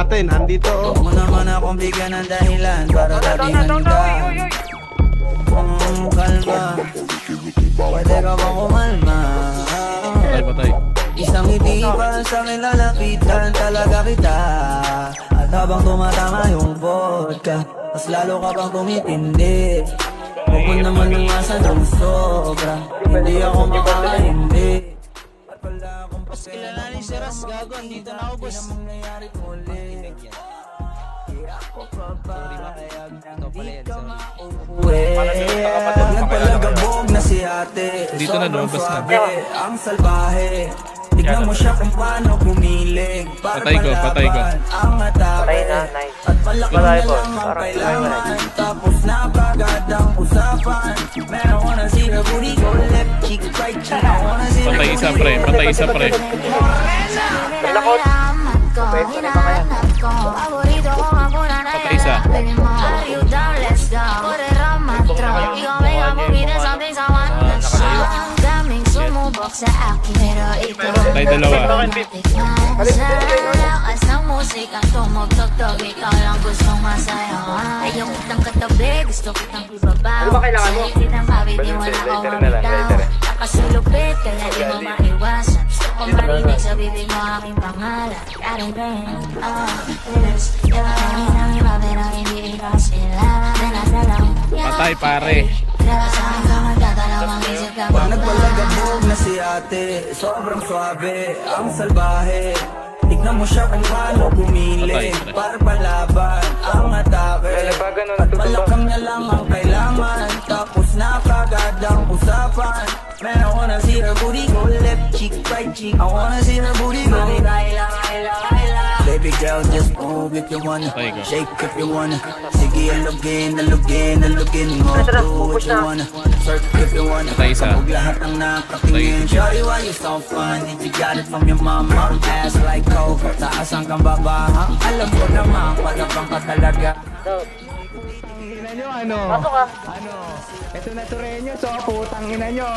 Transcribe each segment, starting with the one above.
natin, andito. Huwag mo naman akong bigyan ng dahilan para tabihan ka. Kalma, pwede ka bang kumalma? Patay. Isang hindi pa sa akin lalapitan talaga kita. At habang tumatama yung vodka, mas lalo ka bang tumitindi. Huwag mo naman nang asa ng sobra, hindi ako makahindi. At wala akong pakialanin si Ras Gagon, dito na ako boss. Hindi na mangyayari muli. Hindi ako papayag nang di ka mauuwi. Nagpalagabog na si ate, dito na lumabas na. Ang salbahe, tignan mo siya kung paano gumiling. Patay ko. Ang atake, at palaki na lang ang kailangan. Tapos napagad ang usapan. Meron ko na sira booty ko, left cheek, right cheek. Patay isa pre. Patay isa. Patay dalawa. Lakas ng musika, tumugtog-tog, ikaw lang gustong masaya. Ayaw kitang katabi, gusto kitang ibabaw. Sa'yo kitang mabiti, wala ko mabitaw. Nakasulupit, kaya di mo maiwasan. Gusto ko marinig sa bibig mo aking pangalan. Karin rin, ang iba pero hindi ikaw sila. Patay pare. Pag nagpalagabog na si ate, sobrang swabe, ang salbahe. Tignan mo siya kung paano gumiling. Para palaban ang atake, at malakang niya lang ang kailangan. Tapos napagad ang usapan. Man, I wanna see her booty go left cheek, right cheek. I wanna see her booty go. Baby girl, just move if you wanna, shake if you wanna. Sige, alugin mo. Do what you wanna, surf if you wanna. Kapag lahat ang nakatingin. Shorty, why you so fun? If you got it from your mama, ass like coke, taas ang kang babaha. Alam ko naman, palabang ka talaga. Pasok ka. Ito na Tureño, so putang ina nyo.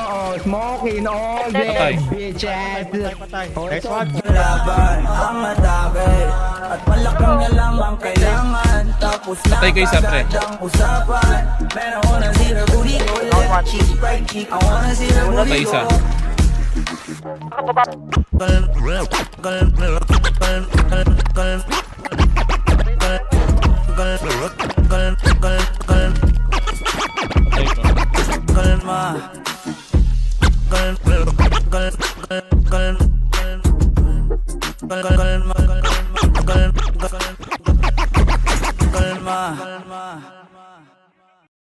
Smoking all day, bitches. Next one. Laban ang atake, at malakang niya lang ang kailangan. Tapos napagad ang usapan. Man, I wanna see her booty go left cheek, right cheek. I wanna see her booty go. Calma.